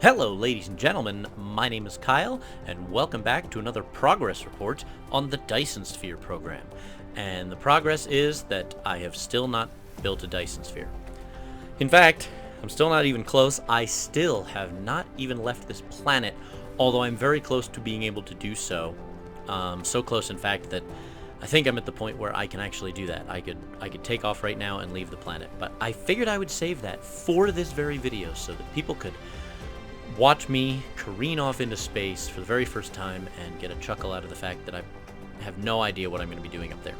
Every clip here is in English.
Hello, ladies and gentlemen, my name is Kyle, and welcome back to another progress report on the Dyson Sphere program. And the progress is that I have still not built a Dyson Sphere. In fact, I'm still not even close. I still have not even left this planet, although I'm very close to being able to do so. So close, in fact, that I think I'm at the point where I can actually do that. I could take off right now and leave the planet. But I figured I would save that for this very video so that people could watch me careen off into space for the very first time and get a chuckle out of the fact that I have no idea what I'm going to be doing up there.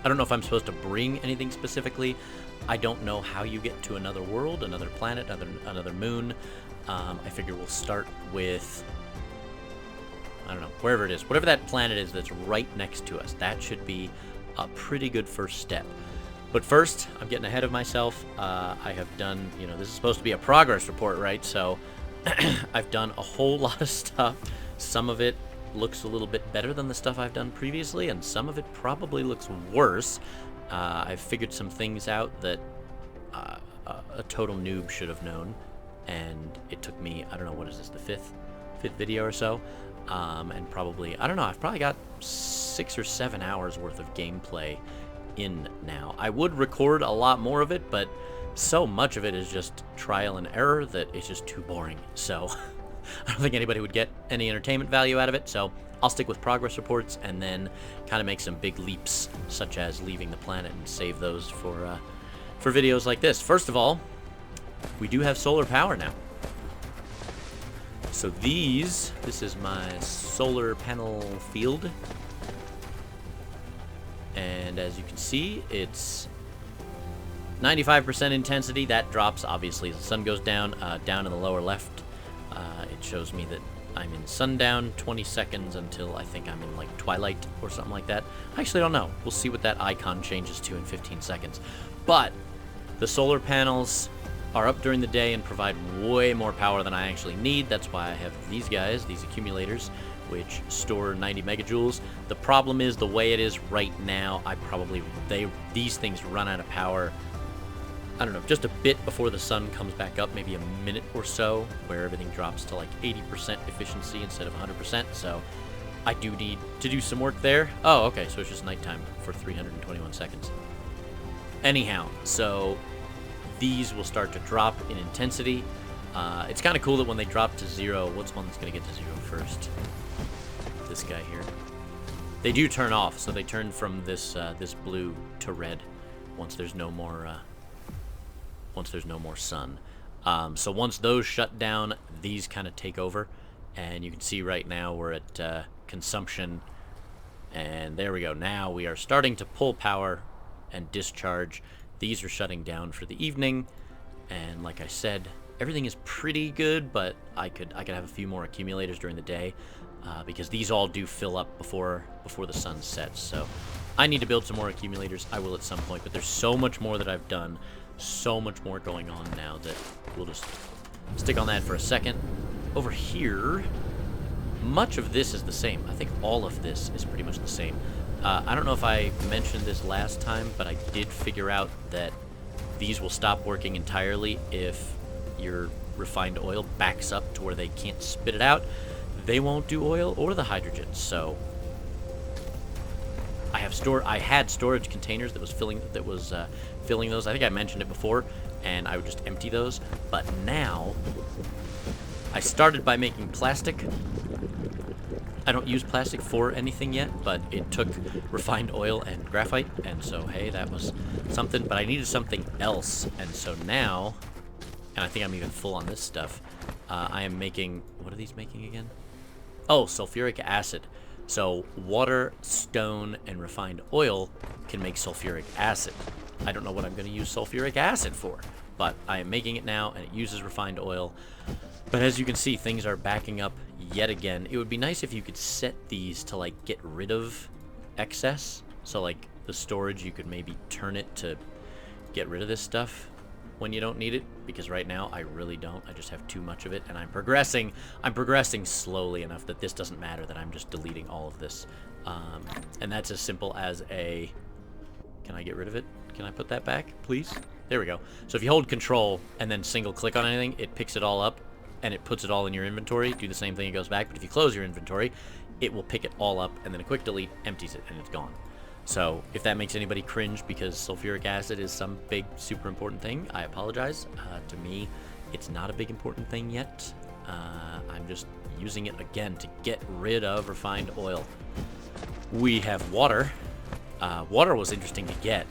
I don't know if I'm supposed to bring anything specifically. I don't know how you get to another world, another planet, another moon. I figure we'll start with, I don't know, wherever it is. Whatever that planet is that's right next to us. That should be a pretty good first step. But first, I'm getting ahead of myself. I have done, this is supposed to be a progress report, right? So I've done a whole lot of stuff. Some of it looks a little bit better than the stuff I've done previously, and some of it probably looks worse. I've figured some things out that a total noob should have known, and it took me, I don't know, what is this, the fifth video or so? And probably, I don't know, I've probably got 6 or 7 hours worth of gameplay in now. I would record a lot more of it, but so much of it is just trial and error that it's just too boring. So I don't think anybody would get any entertainment value out of it. So I'll stick with progress reports and then kind of make some big leaps, such as leaving the planet, and save those for videos like this. First of all, we do have solar power now. So this is my solar panel field. And as you can see, it's 95% intensity. That drops, obviously, as the sun goes down. Down in the lower left, it shows me that I'm in sundown, 20 seconds until I think I'm in, like, twilight or something like that. I actually don't know. We'll see what that icon changes to in 15 seconds. But the solar panels are up during the day and provide way more power than I actually need. That's why I have these guys, these accumulators, which store 90 megajoules. The problem is the way it is right now, these things run out of power, I don't know, just a bit before the sun comes back up, maybe a minute or so, where everything drops to like 80% efficiency instead of 100%. So I do need to do some work there. Oh, okay, so it's just nighttime for 321 seconds. Anyhow, so these will start to drop in intensity. It's kind of cool that when they drop to 0, what's one that's going to get to 0 first? This guy here. They do turn off, so they turn from this blue to red once there's no more sun. So once those shut down, these kind of take over, and you can see right now we're at consumption, and there we go. Now we are starting to pull power and discharge. These are shutting down for the evening, and like I said, everything is pretty good, but I could have a few more accumulators during the day. Because these all do fill up before the sun sets. So I need to build some more accumulators. I will at some point, but there's so much more that I've done, so much more going on now that we'll just stick on that for a second. Over here, much of this is the same. I think all of this is pretty much the same. I don't know if I mentioned this last time, but I did figure out that these will stop working entirely if your refined oil backs up to where they can't spit it out. They won't do oil or the hydrogen. So I had storage containers that was filling those. I think I mentioned it before, and I would just empty those. But now I started by making plastic. I don't use plastic for anything yet, but it took refined oil and graphite, and so hey, that was something. But I needed something else, and so now, and I think I'm even full on this stuff. I am making, what are these making again? Oh, sulfuric acid. So water, stone, and refined oil can make sulfuric acid. I don't know what I'm going to use sulfuric acid for, but I am making it now, and it uses refined oil. But as you can see, things are backing up yet again. It would be nice if you could set these to, like, get rid of excess. So, like, the storage, you could maybe turn it to get rid of this stuff when you don't need it, because right now I really don't. I just have too much of it, and I'm progressing slowly enough that this doesn't matter, that I'm just deleting all of this. And that's as simple as a, can I get rid of it? Can I put that back, please? There we go. So if you hold control and then single click on anything, it picks it all up and it puts it all in your inventory, do the same thing, it goes back. But if you close your inventory, it will pick it all up, and then a quick delete empties it, and it's gone. So if that makes anybody cringe because sulfuric acid is some big, super important thing, I apologize. To me, it's not a big important thing yet. I'm just using it again to get rid of refined oil. We have water. Water was interesting to get.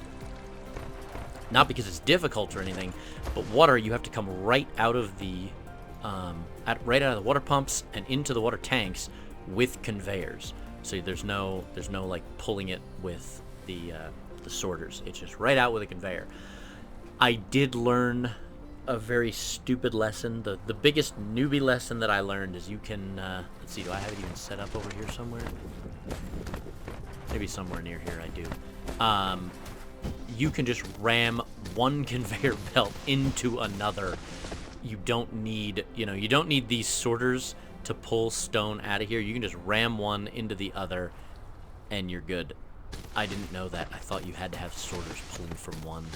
Not because it's difficult or anything, but water, you have to come right out of the water pumps and into the water tanks with conveyors. So there's no like pulling it with the sorters. It's just right out with a conveyor. I did learn a very stupid lesson. The biggest newbie lesson that I learned is you can let's see, do I have it even set up over here somewhere? Maybe somewhere near here I do. You can just ram one conveyor belt into another. You don't need, you don't need these sorters to pull stone out of here. You can just ram one into the other and you're good. I didn't know that. I thought you had to have sorters pulling from one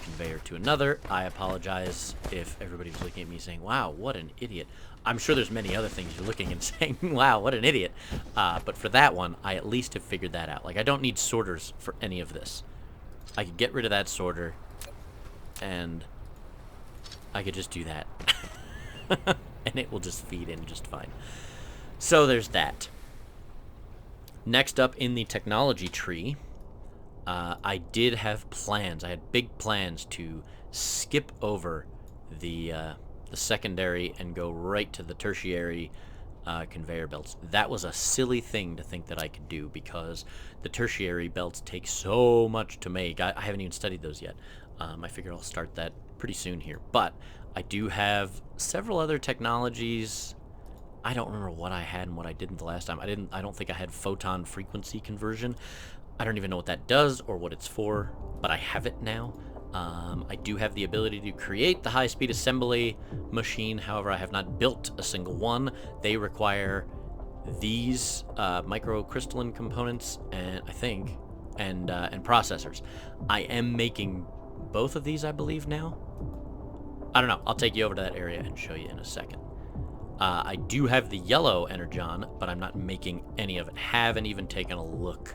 conveyor to another. I apologize if everybody was looking at me saying, wow, what an idiot. I'm sure there's many other things you're looking and saying, wow, what an idiot. But for that one, I at least have figured that out. Like, I don't need sorters for any of this. I could get rid of that sorter, and I could just do that. And it will just feed in just fine. So there's that. Next up in the technology tree, I did have plans. I had big plans to skip over the secondary and go right to the tertiary conveyor belts. That was a silly thing to think that I could do because the tertiary belts take so much to make. I haven't even studied those yet. I figure I'll start that pretty soon here. But I do have several other technologies. I don't remember what I had and what I didn't the last time. I don't think I had photon frequency conversion. I don't even know what that does or what it's for, but I have it now. I do have the ability to create the high-speed assembly machine. However, I have not built a single one. They require these microcrystalline components, and I think, and processors. I am making both of these, I believe, now. I don't know. I'll take you over to that area and show you in a second. I do have the yellow energon, but I'm not making any of it. Haven't even taken a look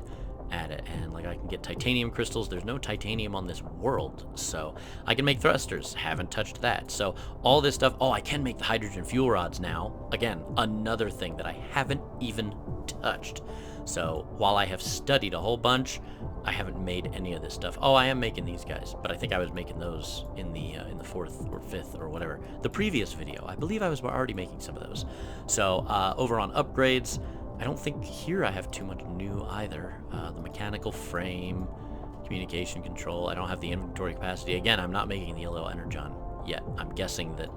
at it. And like, I can get titanium crystals. There's no titanium on this world, so I can make thrusters. Haven't touched that. So all this stuff. Oh, I can make the hydrogen fuel rods now. Again, another thing that I haven't even touched. So while I have studied a whole bunch, I haven't made any of this stuff. Oh, I am making these guys, but I think I was making those in the 4th or 5th or whatever, the previous video. I believe I was already making some of those. So over on upgrades, I don't think here I have too much new either. The mechanical frame, communication control. I don't have the inventory capacity. Again, I'm not making the yellow energon yet. I'm guessing that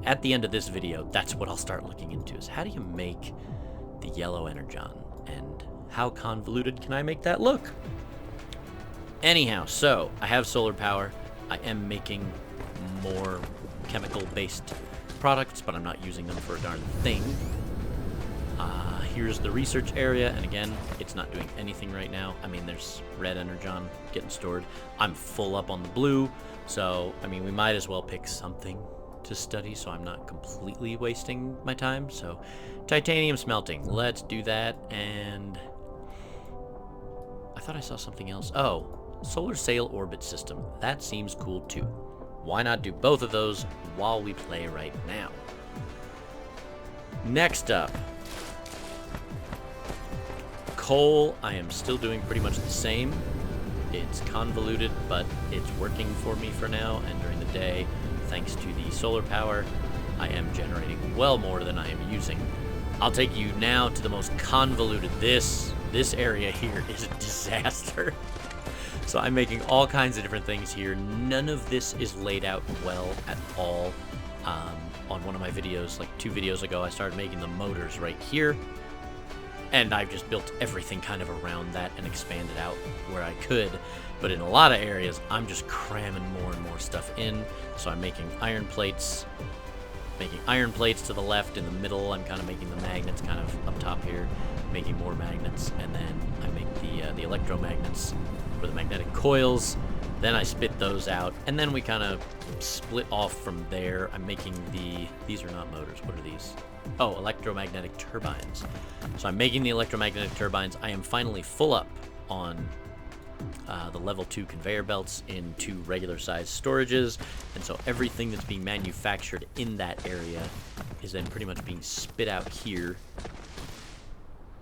at the end of this video, that's what I'll start looking into, is how do you make the yellow energon, and how convoluted can I make that look? Anyhow, so I have solar power. I am making more chemical-based products, but I'm not using them for a darn thing. Here's the research area, and again, it's not doing anything right now. I mean, there's red energon getting stored. I'm full up on the blue, so, I mean, we might as well pick something to study so I'm not completely wasting my time. So, titanium smelting. Let's do that, and I thought I saw something else. Oh, solar sail orbit system. That seems cool, too. Why not do both of those while we play right now? Next up, coal. I am still doing pretty much the same. It's convoluted, but it's working for me for now, and during the day, thanks to the solar power, I am generating well more than I am using. I'll take you now to the most convoluted. This area here is a disaster. So I'm making all kinds of different things here. None of this is laid out well at all. On one of my videos, like 2 videos ago, I started making the motors right here. And I've just built everything kind of around that and expanded out where I could. But in a lot of areas, I'm just cramming more and more stuff in. So I'm making iron plates. Making iron plates to the left. In the middle, I'm kind of making the magnets kind of up top here. Making more magnets. And then I make the electromagnets, or for the magnetic coils. Then I spit those out, and then we kind of split off from there. I'm making these are not motors. What are these? Oh, electromagnetic turbines. So I'm making the electromagnetic turbines. I am finally full up on the level 2 conveyor belts in 2 regular sized storages, and so everything that's being manufactured in that area is then pretty much being spit out here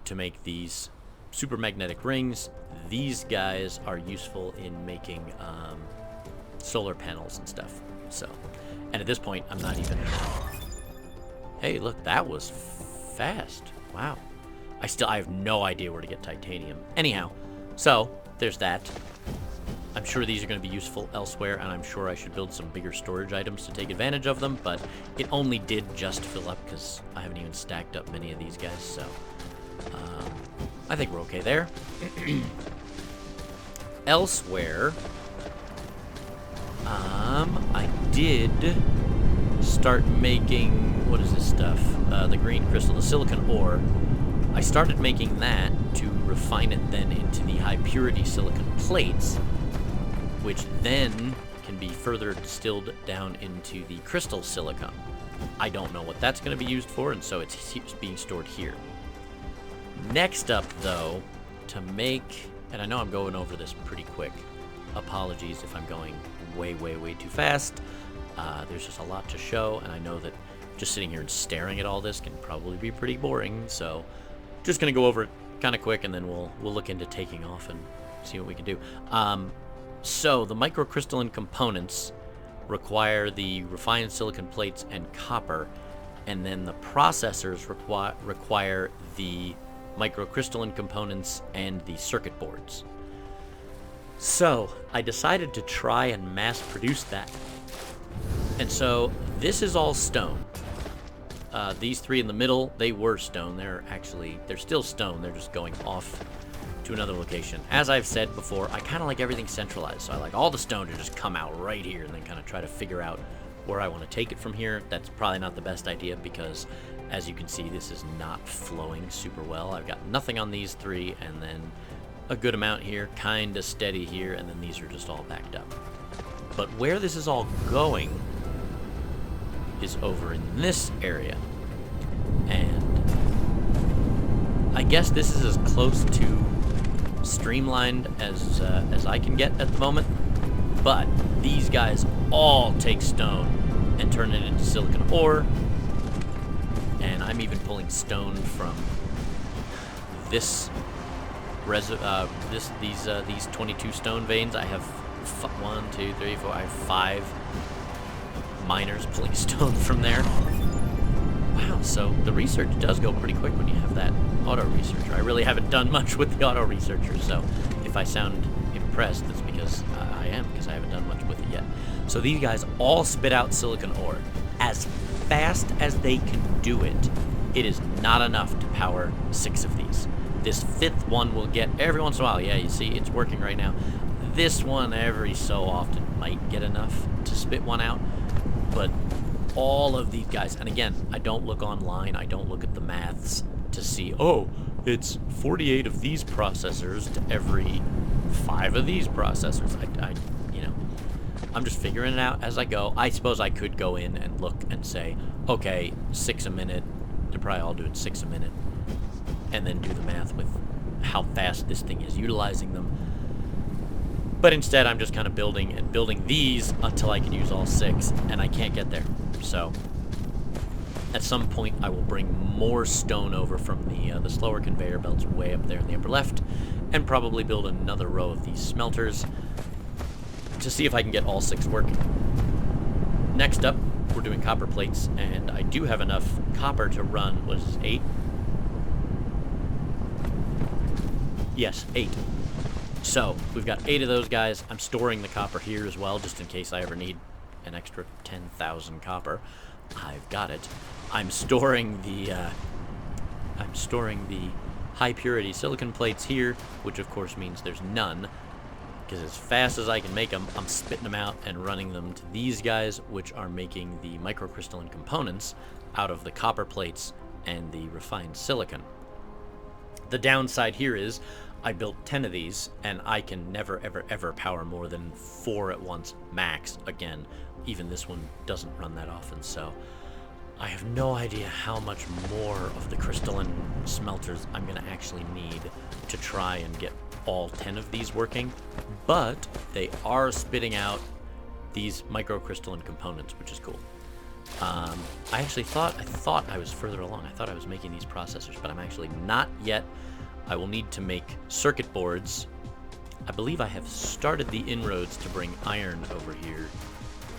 to make these super magnetic rings. These guys are useful in making solar panels and stuff. So, and at this point, I'm not even... Hey, look, that was fast. Wow. I have no idea where to get titanium. Anyhow, so there's that. I'm sure these are going to be useful elsewhere, and I'm sure I should build some bigger storage items to take advantage of them, but it only did just fill up because I haven't even stacked up many of these guys, so I think we're okay there. Elsewhere, I did start making, what is this stuff? The green crystal, the silicon ore. I started making that to refine it then into the high purity silicon plates, which then can be further distilled down into the crystal silicon. I don't know what that's going to be used for, and so it's being stored here. Next up, though, to make, and I know I'm going over this pretty quick. Apologies if I'm going way, way, way too fast. There's just a lot to show, and I know that just sitting here and staring at all this can probably be pretty boring, so just going to go over it kind of quick, and then we'll look into taking off and see what we can do. So the microcrystalline components require the refined silicon plates and copper, and then the processors require the microcrystalline components and the circuit boards. So I decided to try and mass produce that. And so this is all stone. These 3 in the middle, they were stone. They're still stone. They're just going off to another location. As I've said before, I kind of like everything centralized. So I like all the stone to just come out right here and then kind of try to figure out where I want to take it from here. That's probably not the best idea because, as you can see, this is not flowing super well. I've got nothing on these 3 and then a good amount here, kind of steady here, and then these are just all backed up. But where this is all going is over in this area. And I guess this is as close to streamlined as I can get at the moment. But these guys all take stone and turn it into silicon ore. And I'm even pulling stone from this these 22 stone veins. I have 1, 2, 3, 4. I have 5 miners pulling stone from there. Wow, so the research does go pretty quick when you have that auto researcher. I really haven't done much with the auto researcher, so if I sound impressed, it's because I am, because I haven't done much with it yet. So these guys all spit out silicon ore as fast as they can do it. It is not enough to power 6 of these. This 5th one will get every once in a while. Yeah, you see, it's working right now. This one every so often might get enough to spit one out, but all of these guys, and again, I don't look online, I don't look at the maths to see, oh, it's 48 of these processors to every 5 of these processors. I'm just figuring it out as I go. I suppose I could go in and look and say, okay, 6 a minute, they're probably all doing 6 a minute, and then do the math with how fast this thing is utilizing them. But instead, I'm just kind of building these until I can use all 6, and I can't get there. So at some point, I will bring more stone over from the slower conveyor belts way up there in the upper left, and probably build another row of these smelters to see if I can get all 6 working. Next up, we're doing copper plates, and I do have enough copper to run, what is this, 8? Yes, 8. So, we've got 8 of those guys. I'm storing the copper here as well, just in case I ever need an extra 10,000 copper. I've got it. I'm storing the high purity silicon plates here, which of course means there's none, because as fast as I can make them, I'm spitting them out and running them to these guys, which are making the microcrystalline components out of the copper plates and the refined silicon. The downside here is I built 10 of these, and I can never, ever, ever power more than 4 at once, max. Again, even this one doesn't run that often, so I have no idea how much more of the crystalline smelters I'm going to actually need to try and get all 10 of these working, but they are spitting out these microcrystalline components, which is cool. I actually thought I was further along. I thought I was making these processors, but I'm actually not yet. I will need to make circuit boards. I believe I have started the inroads to bring iron over here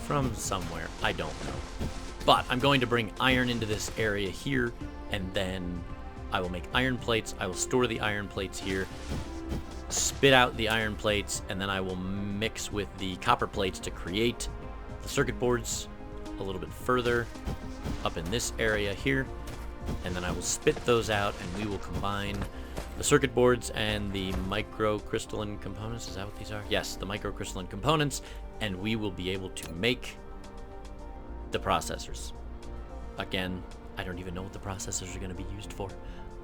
from somewhere. I don't know. But I'm going to bring iron into this area here, and then I will make iron plates. I will store the iron plates here, spit out the iron plates, and then I will mix with the copper plates to create the circuit boards a little bit further up in this area here. And then I will spit those out, and we will combine the circuit boards and the microcrystalline components. Is that what these are? Yes, the microcrystalline components, and we will be able to make the processors. Again, I don't even know what the processors are going to be used for.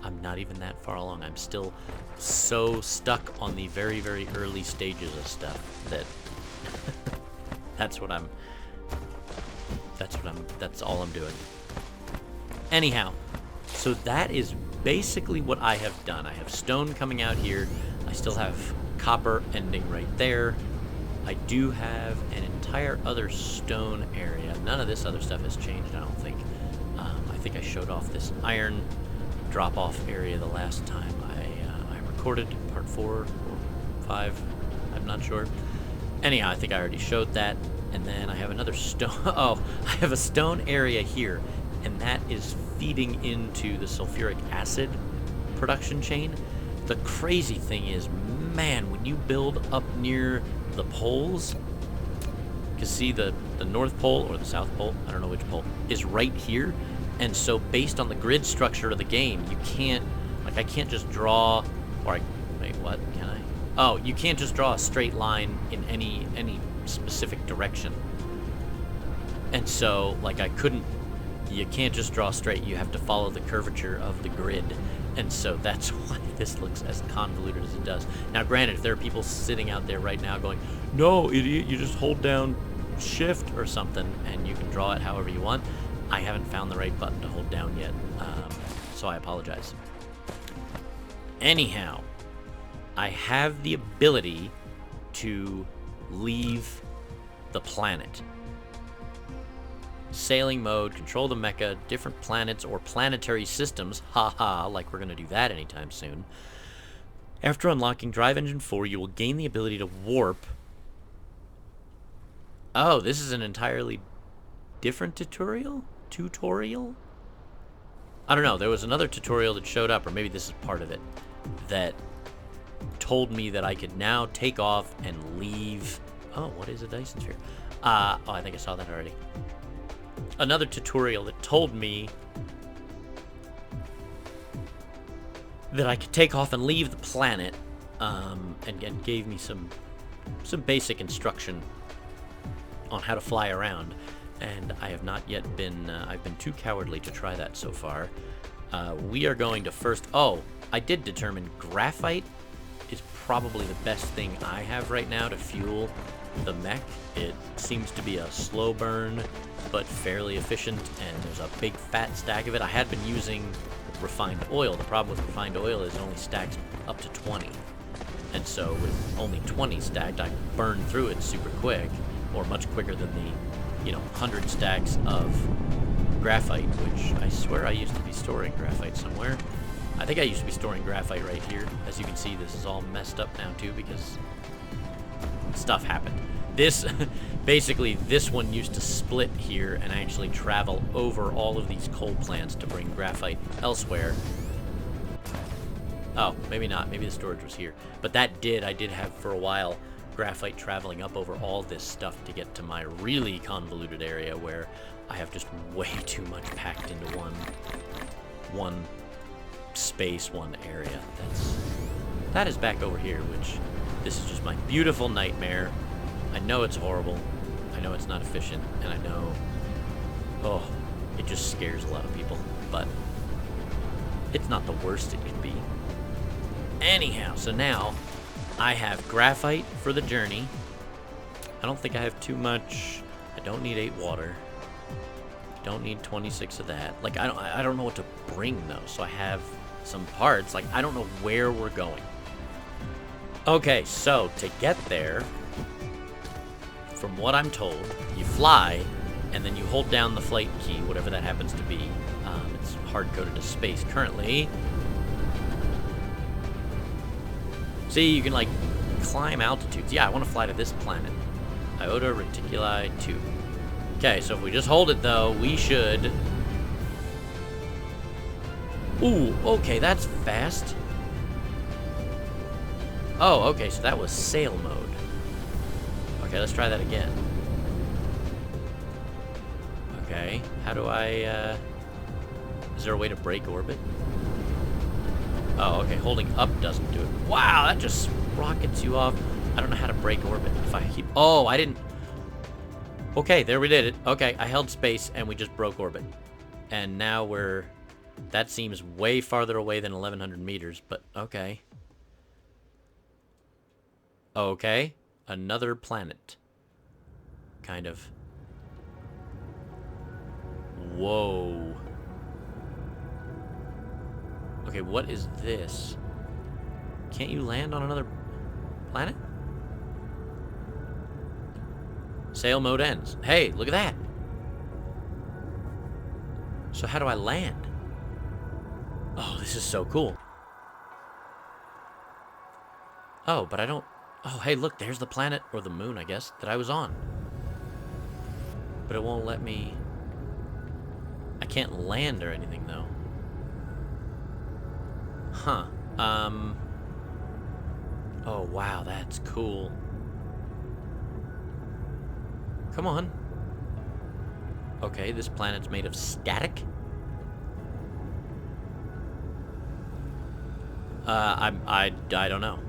I'm not even that far along. I'm still so stuck on the very, very early stages of stuff that that's all I'm doing. Anyhow, so that is basically what I have done. I have stone coming out here. I still have copper ending right there. I do have an entire other stone area. None of this other stuff has changed, I don't think. I think I showed off this iron drop-off area the last time I recorded, part 4 or 5, I'm not sure. Anyhow, I think I already showed that. And then I have another stone. Oh, I have a stone area here, and that is feeding into the sulfuric acid production chain. The crazy thing is, man, when you build up near the poles, you can see the North Pole or the South Pole, I don't know which pole, is right here. And so based on the grid structure of the game, you can't, like, I can't just draw, or wait, what, can I? Oh, you can't just draw a straight line in any specific direction. And so, like, you can't just draw straight, you have to follow the curvature of the grid. And so that's why this looks as convoluted as it does. Now, granted, if there are people sitting out there right now going, no, idiot, you just hold down shift or something and you can draw it however you want, I haven't found the right button to hold down yet, so I apologize. Anyhow, I have the ability to leave the planet. Sailing mode, control the mecha, different planets or planetary systems, haha, like we're going to do that anytime soon. After unlocking Drive Engine 4, you will gain the ability to warp. Oh, this is an entirely different tutorial? I don't know, there was another tutorial that showed up, or maybe this is part of it, that told me that I could now take off and leave. Oh, what is a Dyson Sphere? Oh, I think I saw that already. Another tutorial that told me that I could take off and leave the planet, and gave me some basic instruction on how to fly around. And I have not yet been, I've been too cowardly to try that so far. We are going to first, oh, I did determine graphite is probably the best thing I have right now to fuel the mech. It seems to be a slow burn, but fairly efficient, and there's a big fat stack of it. I had been using refined oil. The problem with refined oil is it only stacks up to 20. And so with only 20 stacked, I burn through it super quick, or much quicker than the, 100 stacks of graphite, which I swear I used to be storing graphite somewhere. I think I used to be storing graphite right here. As you can see, this is all messed up now too because stuff happened. This, basically, this one used to split here and actually travel over all of these coal plants to bring graphite elsewhere. Oh, maybe not. Maybe the storage was here. But I did have for a while graphite traveling up over all this stuff to get to my really convoluted area where I have just way too much packed into one space, one area. That is back over here, which this is just my beautiful nightmare. I know it's horrible. I know it's not efficient, and I know, oh, it just scares a lot of people, but it's not the worst it could be. Anyhow, so now I have graphite for the journey. I don't think I have too much. I don't need 8 water. I don't need 26 of that. Like, I don't know what to bring, though. So I have some parts. Like, I don't know where we're going. Okay, so to get there, from what I'm told, you fly, and then you hold down the flight key, whatever that happens to be. It's hard-coded to space currently. See, you can, like, climb altitudes. Yeah, I want to fly to this planet. Iota Reticuli 2. Okay, so if we just hold it, though, we should... Ooh, okay, that's fast. Oh, okay, so that was sail mode. Okay, let's try that again. Okay, how do I, is there a way to break orbit? Oh, okay, holding up doesn't do it. Wow, that just rockets you off. I don't know how to break orbit. If I keep... Oh, I didn't... Okay, there we did it. Okay, I held space and we just broke orbit. And now we're... That seems way farther away than 1,100 meters, but okay. Okay, another planet. Kind of. Whoa. Okay, what is this? Can't you land on another planet? Sail mode ends. Hey, look at that. So how do I land? Oh, this is so cool. Oh, but I don't... Oh, hey, look, there's the planet, or the moon, I guess, that I was on. But it won't let me... I can't land or anything, though. Huh. Oh, wow, that's cool. Come on. Okay, this planet's made of static. I don't know.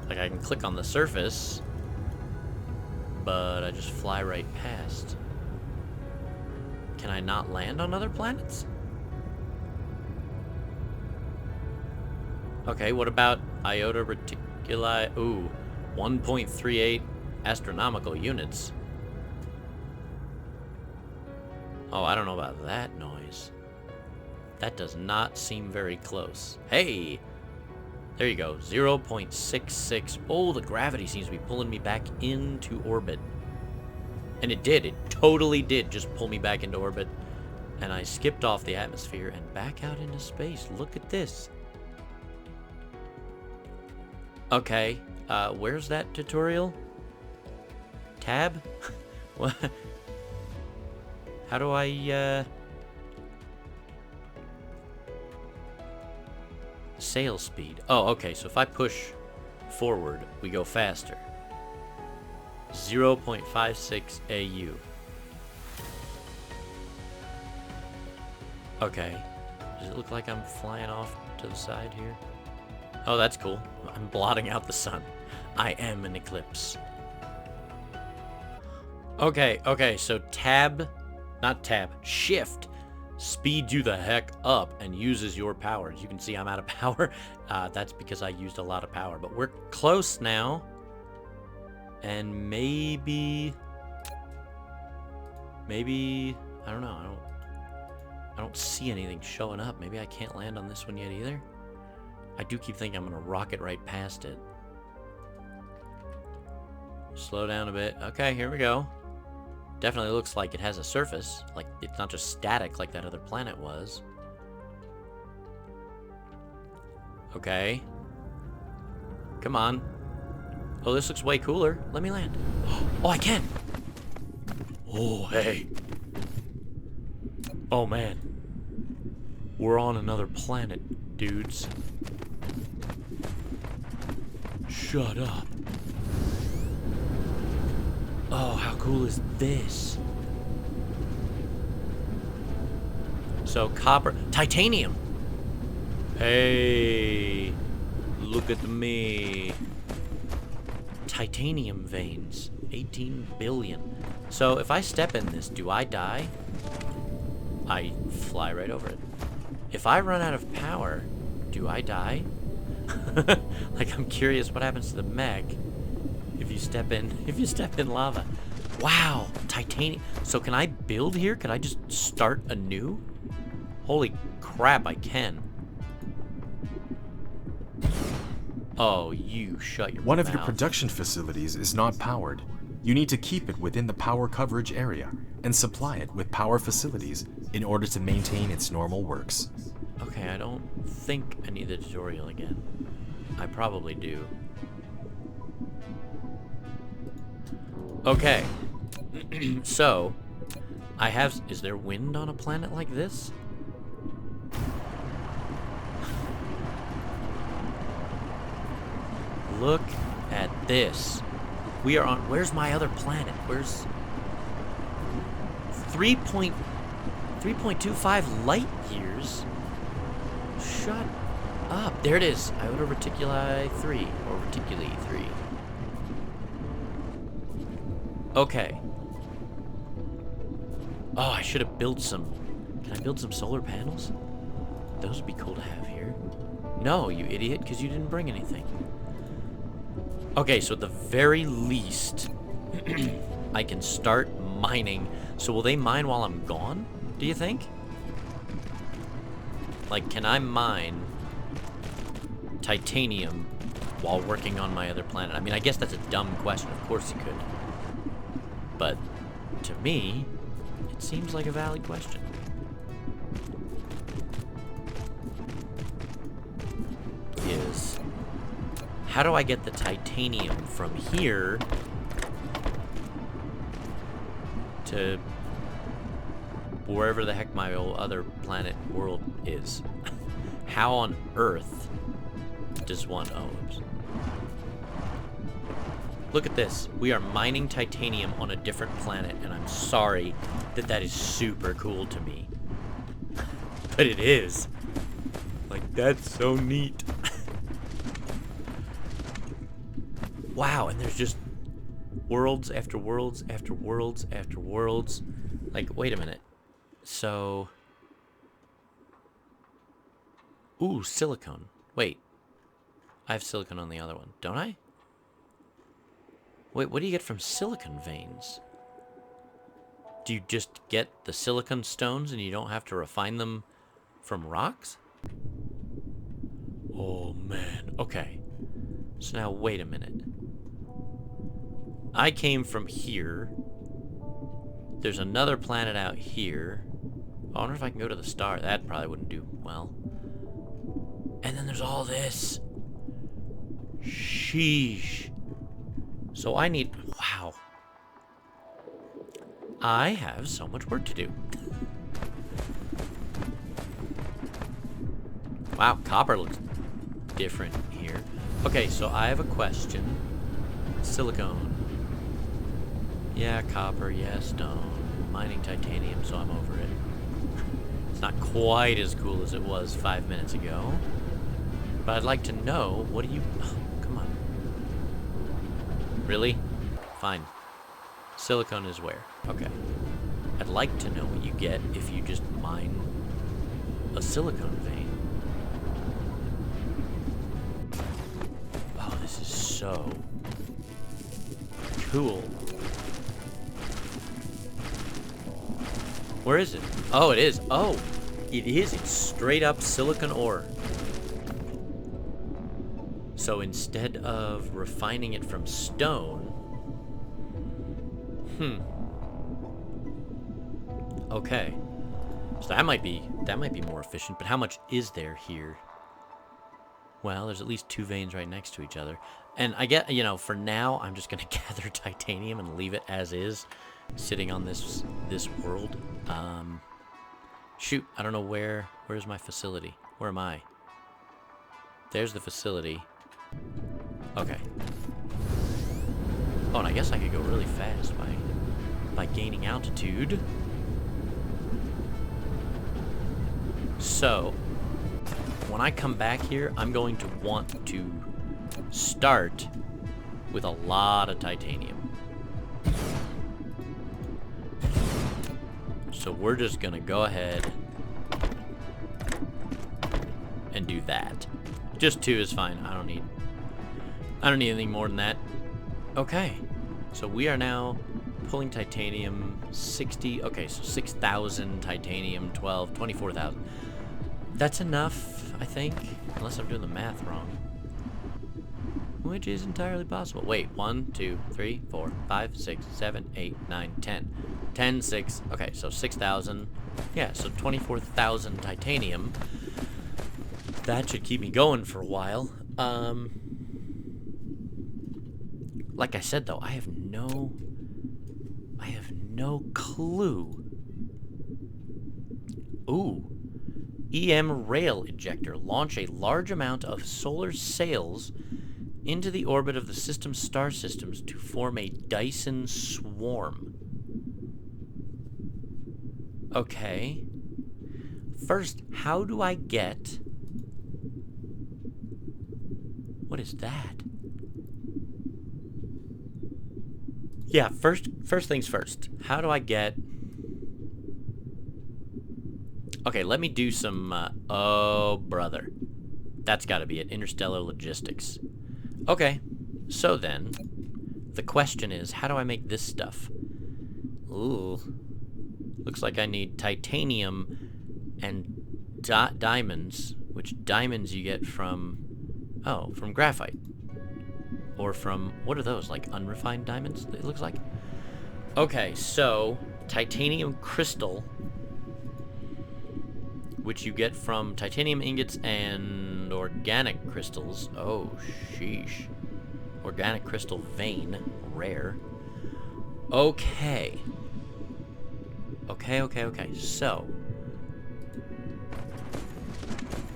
Like, I can click on the surface, but I just fly right past. Can I not land on other planets? Okay, what about Iota Reticuli? Ooh, 1.38 astronomical units. Oh, I don't know about that noise. That does not seem very close. Hey! There you go, 0.66. Oh, the gravity seems to be pulling me back into orbit. And it did. It totally did just pull me back into orbit. And I skipped off the atmosphere and back out into space. Look at this. Okay, where's that tutorial? Tab? What? How do I, Sail speed. Oh, okay, so if I push forward, we go faster. 0.56 AU. Okay. Does it look like I'm flying off to the side here? Oh, that's cool. I'm blotting out the sun. I am an eclipse. Okay, so shift speeds you the heck up and uses your power. As you can see, I'm out of power. That's because I used a lot of power, but we're close now. And maybe, I don't know. I don't see anything showing up. Maybe I can't land on this one yet either. I do keep thinking I'm gonna rocket right past it. Slow down a bit. Okay, here we go. Definitely looks like it has a surface. Like, it's not just static like that other planet was. Okay. Come on. Oh, this looks way cooler. Let me land. Oh, I can! Oh, hey. Oh, man. We're on another planet, dudes. Shut up. Oh, how cool is this? So, copper... Titanium! Hey! Look at me. Titanium veins. 18 billion. So, if I step in this, do I die? I fly right over it. If I run out of power, do I die? Like, I'm curious what happens to the mech if you step in lava. Wow, titanium. So can I build here? Can I just start anew? Holy crap, I can. Oh, you shut your mouth. One of your production facilities is not powered. You need to keep it within the power coverage area and supply it with power facilities in order to maintain its normal works. Okay, I don't think I need the tutorial again. I probably do. Okay. So, I have... Is there wind on a planet like this? Look at this. We are on... Where's my other planet? Where's... 3.25 light years? Shut up. There it is. Iota Reticuli 3. Or Reticuli 3. Okay. Oh, I should have built some... Can I build some solar panels? Those would be cool to have here. No, you idiot, because you didn't bring anything. Okay, so at the very least, I can start mining. So will they mine while I'm gone, do you think? Like, can I mine titanium while working on my other planet? I mean, I guess that's a dumb question. Of course you could. But to me, it seems like a valid question. Is... How do I get the titanium from here to wherever the heck my other planet world is? How on earth does one... Oh, oops. Look at this. We are mining titanium on a different planet, and I'm sorry that that is super cool to me. But it is. Like, that's so neat. Wow, and there's just worlds after worlds after worlds after worlds. Like, wait a minute. So... Ooh, silicone. Wait. I have silicone on the other one, don't I? Wait, what do you get from silicon veins? Do you just get the silicon stones and you don't have to refine them from rocks? Oh, man. Okay. So now, wait a minute. I came from here. There's another planet out here. I wonder if I can go to the star. That probably wouldn't do well. And then there's all this. Sheesh. So I need... Wow. I have so much work to do. Wow, copper looks different here. Okay, so I have a question. Silicone. Yeah, copper, yeah, stone. Mining titanium, so I'm over it. It's not quite as cool as it was 5 minutes ago. But I'd like to know, what do you... Oh, come on. Really? Fine. Silicone is where? Okay. I'd like to know what you get if you just mine a silicone vein. Oh, this is so cool. Where is it? Oh, it is. Oh, it is. It's straight up silicon ore. So instead of refining it from stone... Okay. So that might be more efficient, but how much is there here? Well, there's at least 2 veins right next to each other. And I get, you know, for now, I'm just gonna gather titanium and leave it as is, sitting on this world. Shoot, I don't know where's my facility? Where am I? There's the facility. Okay. Oh, and I guess I could go really fast by gaining altitude. So, when I come back here, I'm going to want to start with a lot of titanium. So we're just gonna go ahead and do that. Just 2 is fine. I don't need anything more than that. Okay. So we are now pulling titanium 60. Okay, so 6,000 titanium, 12, 24,000. That's enough, I think, unless I'm doing the math wrong. Which is entirely possible. Wait, 1, 2, 3, 4, 5, 6, 7, 8, 9, 10. 10, 6. Okay, so 6,000. Yeah, so 24,000 titanium. That should keep me going for a while. Like I said, though, I have no clue. Ooh. EM rail ejector. Launch a large amount of solar sails into the orbit of the system's star systems to form a Dyson swarm. Okay. First, how do I get... What is that? Yeah, first things first. How do I get... Okay, let me do some... oh, brother. That's got to be it. Interstellar logistics. Okay, so then, the question is, how do I make this stuff? Ooh. Looks like I need titanium and diamonds, which diamonds you get from... Oh, from graphite. Or from... What are those? Like unrefined diamonds, it looks like? Okay, so titanium crystal, which you get from titanium ingots and organic crystals. Oh, sheesh. Organic crystal vein. Rare. Okay. Okay. So.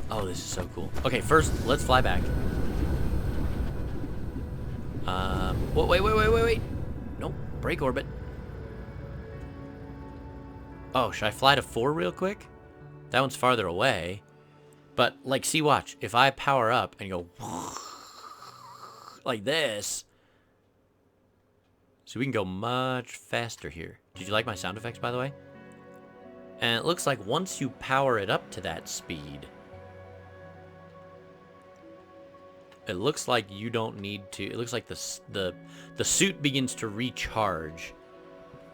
Oh, this is so cool. Okay, first, let's fly back. Wait. Nope. Break orbit. Oh, should I fly to 4 real quick? That one's farther away. But, like, see, watch. If I power up and go like this, so we can go much faster here. Did you like my sound effects, by the way? And it looks like once you power it up to that speed, it looks like you don't need to... It looks like the suit begins to recharge,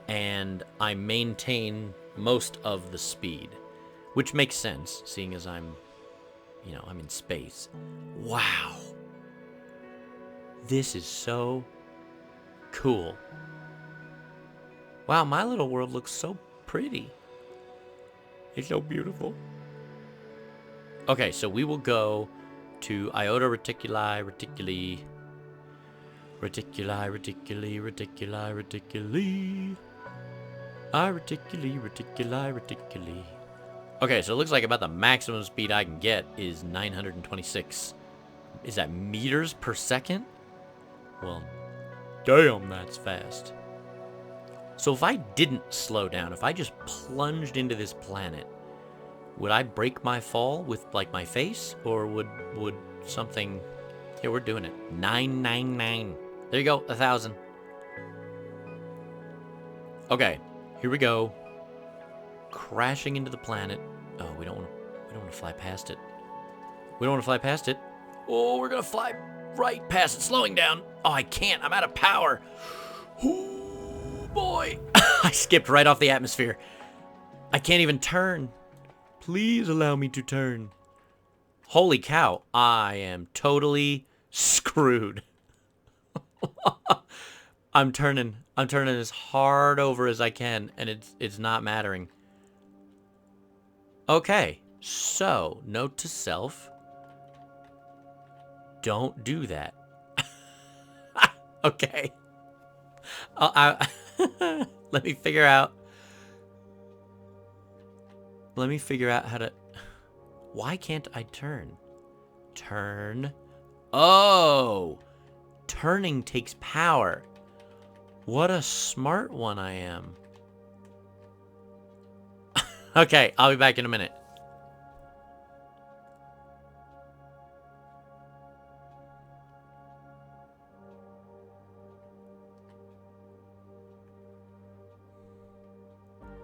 and I maintain most of the speed. Which makes sense, seeing as I'm, you know, I'm in space. Wow. This is so cool. Wow, my little world looks so pretty. It's so beautiful. Okay, so we will go to Iota Reticuli. Reticuli. Okay, so it looks like about the maximum speed I can get is 926. Is that meters per second? Well, damn, that's fast. So if I didn't slow down, if I just plunged into this planet, would I break my fall with, like, my face? Or would something... Here, we're doing it. 999. There you go, 1,000. Okay, here we go. Crashing into the planet. Oh, we don't want to fly past it. We don't want to fly past it. Oh, we're gonna fly right past it. Slowing down. Oh, I can't. I'm out of power. Oh, boy. I skipped right off the atmosphere. I can't even turn. Please allow me to turn. Holy cow. I am totally screwed. I'm turning as hard over as I can, and it's not mattering. Okay, so note to self: don't do that. Okay. Let me figure out how to... Why can't I turn? Turn. Oh! Turning takes power. What a smart one I am. Okay, I'll be back in a minute.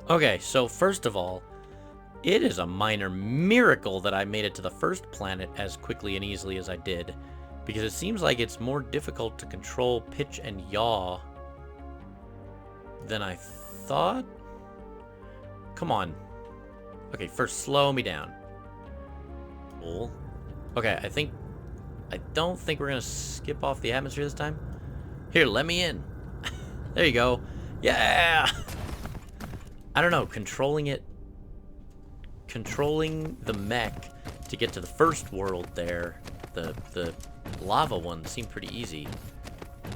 Okay, so first of all, It is a minor miracle that I made it to the first planet as quickly and easily as I did, because it seems like it's more difficult to control pitch and yaw than I thought. Come on. Okay, first slow me down. Cool. Okay, I don't think we're gonna skip off the atmosphere this time. Here, let me in. There you go. Yeah! I don't know, controlling the mech to get to the first world there, the lava one seemed pretty easy.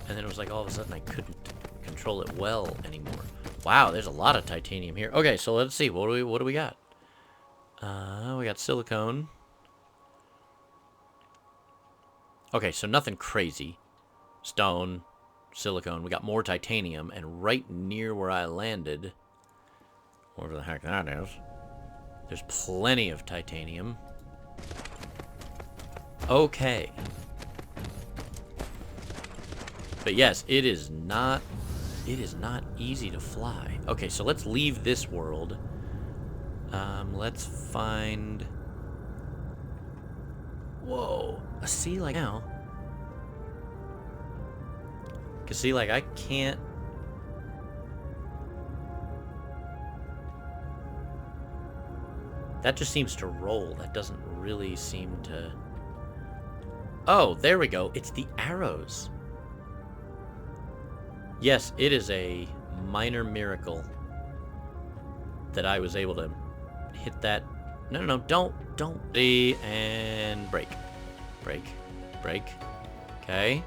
And then it was like all of a sudden I couldn't control it well anymore. Wow, there's a lot of titanium here. Okay, so let's see. What do we got? We got silicone. Okay, so nothing crazy. Stone, silicone. We got more titanium, and right near where I landed, wherever the heck that is, there's plenty of titanium. Okay. But yes, it is not easy to fly. Okay, so let's leave this world. Let's find... Whoa. See, like now... Cause see, like, I can't... That just seems to roll. That doesn't really seem to... Oh, there we go. It's the arrows. Yes, it is a minor miracle that I was able to hit that. No, don't. And break. Okay.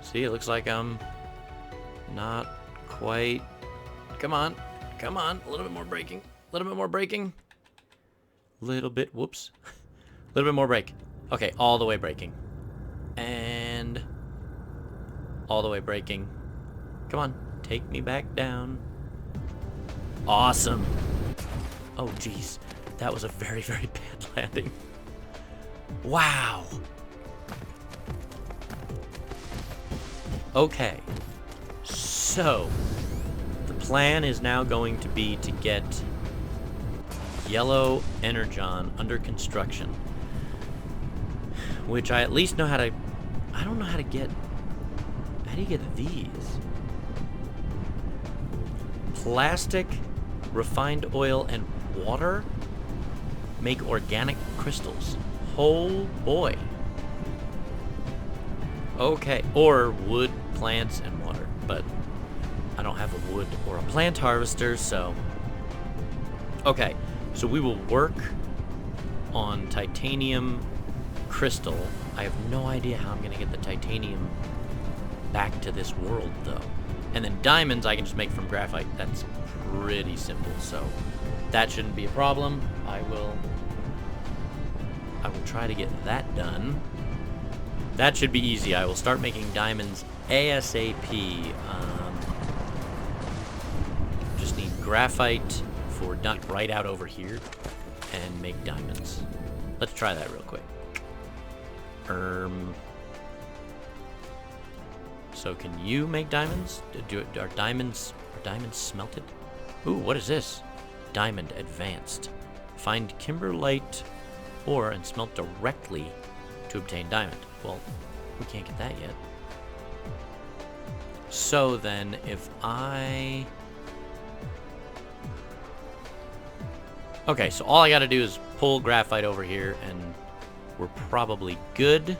See, it looks like I'm not quite... Come on. A little bit more braking. Whoops. A little bit more brake. Okay, all the way braking. And all the way braking. Come on, take me back down. Awesome. Oh, jeez. That was a very, very bad landing. Wow. Okay. So, the plan is now going to be to get yellow energon under construction. Which I at least know how to... I don't know how to get... How do you get these? Plastic, refined oil, and water make organic crystals. Oh boy. Okay. Or wood, plants, and water. But I don't have a wood or a plant harvester, so... Okay. So we will work on titanium crystal. I have no idea how I'm going to get the titanium back to this world, though. And then diamonds I can just make from graphite. That's pretty simple, so that shouldn't be a problem. I will try to get that done. That should be easy. I will start making diamonds ASAP. Just need graphite for right out over here and make diamonds. Let's try that real quick. So can you make diamonds? Are diamonds smelted? Ooh, what is this? Diamond advanced. Find kimberlite ore and smelt directly to obtain diamond. Well, we can't get that yet. So then, if I... Okay, so all I gotta do is pull graphite over here and we're probably good.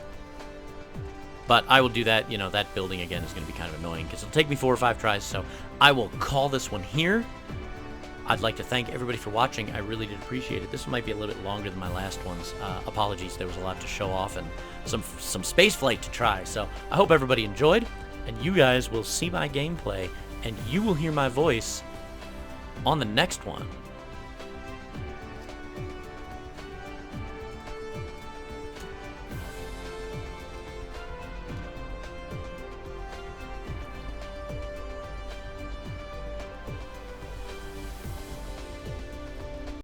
But I will do that. You know, that building again is going to be kind of annoying because it'll take me 4 or 5 tries. So I will call this one here. I'd like to thank everybody for watching. I really did appreciate it. This one might be a little bit longer than my last ones. Apologies, there was a lot to show off and some space flight to try. So I hope everybody enjoyed, and you guys will see my gameplay, and you will hear my voice on the next one.